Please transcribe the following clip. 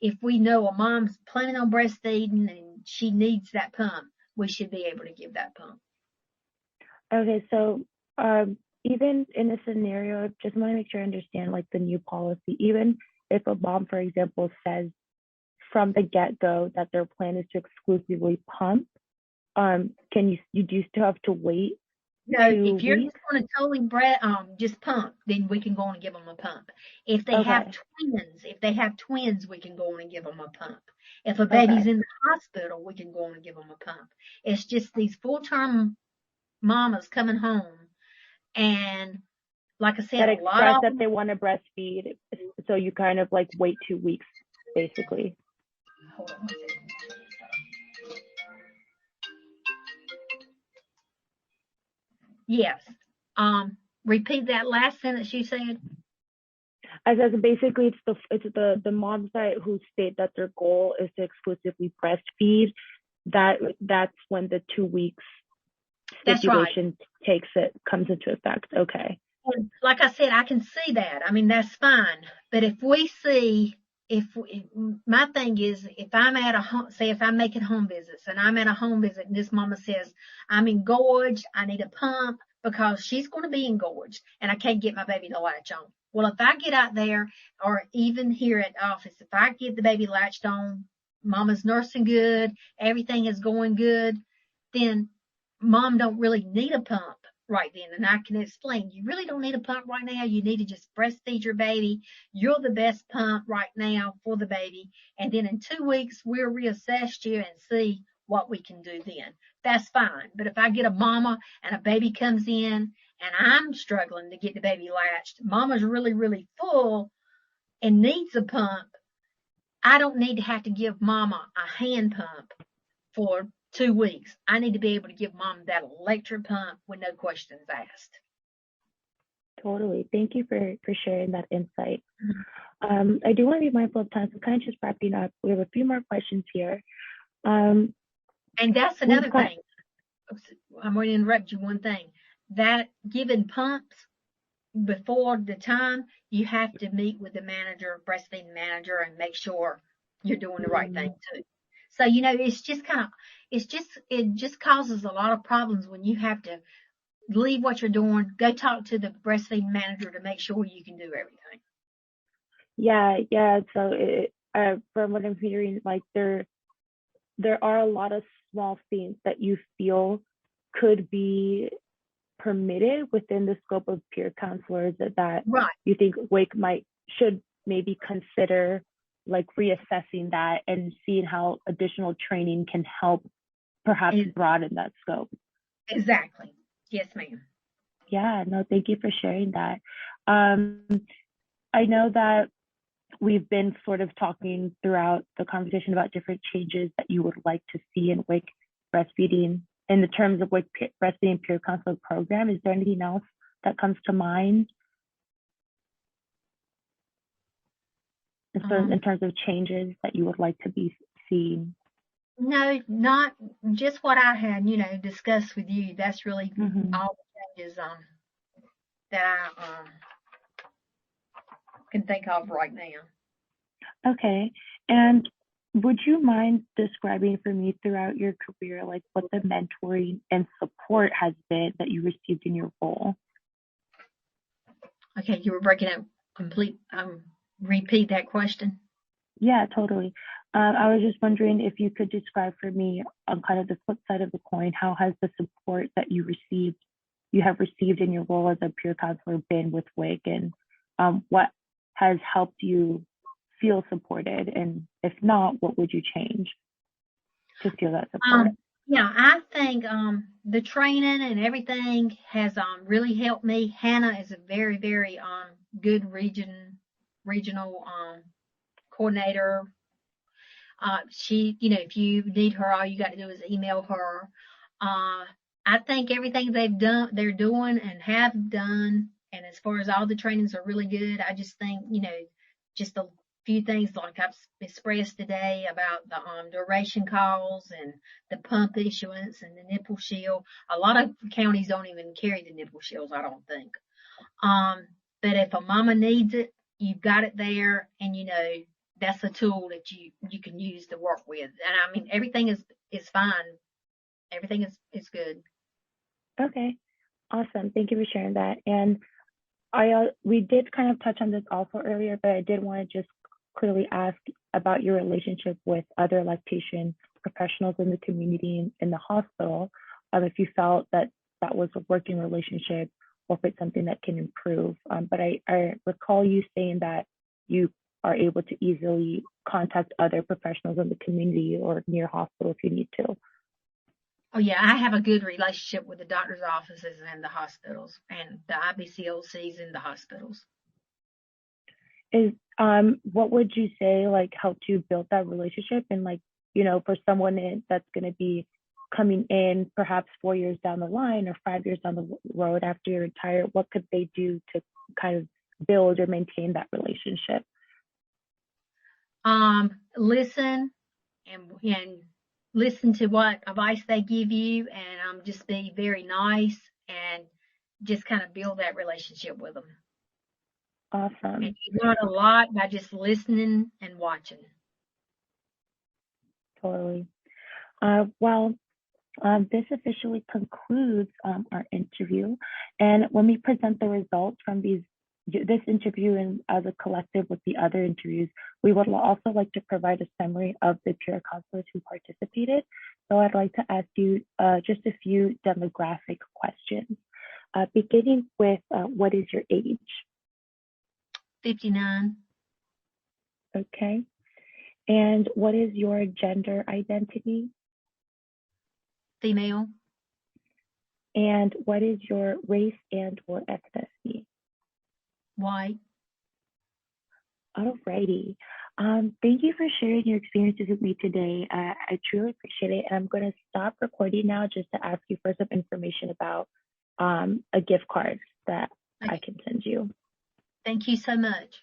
if we know a mom's planning on breastfeeding and she needs that pump, we should be able to give that pump. Okay, so even in a scenario, just want to make sure I understand like the new policy. Even if a mom, for example, says from the get-go that their plan is to exclusively pump, can you do still have to wait No, 2 if you're just weeks? going to totally just pump, then we can go on and give them a pump. If they have Okay, twins, we can go on and give them a pump. If a baby's okay. in the hospital, we can go on and give them a pump. It's just these full-term mamas coming home, and like I said, That a lot express of that them. they want to breastfeed, so you kind of like wait 2 weeks, basically. Hold on one second. Yes. Repeat that last sentence you said. As basically it's the moms that who state that their goal is to exclusively breastfeed. That's when the 2 weeks That's right. stipulation comes into effect. Okay. And like I said, I can see that. I mean, that's fine. But if we see, my thing is, if I'm at a home, say if I'm making home visits and I'm at a home visit and this mama says, I'm engorged, I need a pump because she's going to be engorged and I can't get my baby to latch on. Well, if I get out there or even here at the office, if I get the baby latched on, mama's nursing good, everything is going good, then mom don't really need a pump right then. And I can explain, you really don't need a pump right now. You need to just breastfeed your baby. You're the best pump right now for the baby. And then in 2 weeks, we'll reassess you and see what we can do then. That's fine. But if I get a mama and a baby comes in and I'm struggling to get the baby latched, mama's really, really full and needs a pump, I don't need to have to give mama a hand pump for 2 weeks. I need to be able to give mom that electric pump with no questions asked. Totally. Thank you for sharing that insight. I do want to be mindful of time, so kind of just wrapping up. We have a few more questions here. And that's another thing. I'm going to interrupt you one thing. That giving pumps before the time, you have to meet with the manager, breastfeeding manager, and make sure you're doing the right thing too. So, it just causes a lot of problems when you have to leave what you're doing, go talk to the breastfeeding manager to make sure you can do everything. Yeah. So from what I'm hearing, like there are a lot of small things that you feel could be permitted within the scope of peer counselors that Right. you think WIC should maybe consider like reassessing that and seeing how additional training can help perhaps broaden that scope. Exactly. Yes, ma'am. Yeah, no, thank you for sharing that. I know that we've been sort of talking throughout the conversation about different changes that you would like to see in WIC breastfeeding. In the terms of WIC breastfeeding peer counselor program, is there anything else that comes to mind in terms of changes that you would like to be seen? No, not just what I had, discussed with you. That's really all the changes that I can think of right now. Okay. And would you mind describing for me throughout your career, like what the mentoring and support has been that you received in your role? Okay, you were breaking up repeat that question. Yeah, totally. I was just wondering if you could describe for me on kind of the flip side of the coin, how has the support that you have received in your role as a peer counselor been with WIC, and what has helped you feel supported, and if not, what would you change to feel that support? Yeah, I think the training and everything has really helped me. Hannah is a very, very good regional coordinator. She, if you need her, all you got to do is email her. I think everything they're doing and have done, and as far as all the trainings are really good. I just think, just a few things like I've expressed today about the duration calls and the pump issuance and the nipple shield. A lot of counties don't even carry the nipple shields, I don't think. But if a mama needs it, you've got it there, and that's a tool that you can use to work with. And I mean, everything is fine. Everything is good. Okay, awesome. Thank you for sharing that. And we did kind of touch on this also earlier, but I did want to just clearly ask about your relationship with other lactation professionals in the community and in the hospital. If you felt that that was a working relationship or if it's something that can improve. But I recall you saying that you are able to easily contact other professionals in the community or near hospital if you need to. Oh yeah, I have a good relationship with the doctor's offices and the hospitals and the IBCLCs in the hospitals. Is what would you say like helped you build that relationship, and like, for someone that's going to be coming in perhaps 4 years down the line or 5 years down the road after you're retired, what could they do to kind of build or maintain that relationship? Listen and listen to what advice they give you, and just be very nice and just kind of build that relationship with them. Awesome. And you learn a lot by just listening and watching. Totally. Well, this officially concludes our interview. And when we present the results from this interview and as a collective with the other interviews, we would also like to provide a summary of the peer counselors who participated. So I'd like to ask you just a few demographic questions, beginning with what is your age? 59. Okay. And what is your gender identity? Female. And what is your race and or ethnicity? White. Alrighty. Thank you for sharing your experiences with me today. I truly appreciate it. And I'm going to stop recording now just to ask you for some information about a gift card that I can send you. Thank you so much.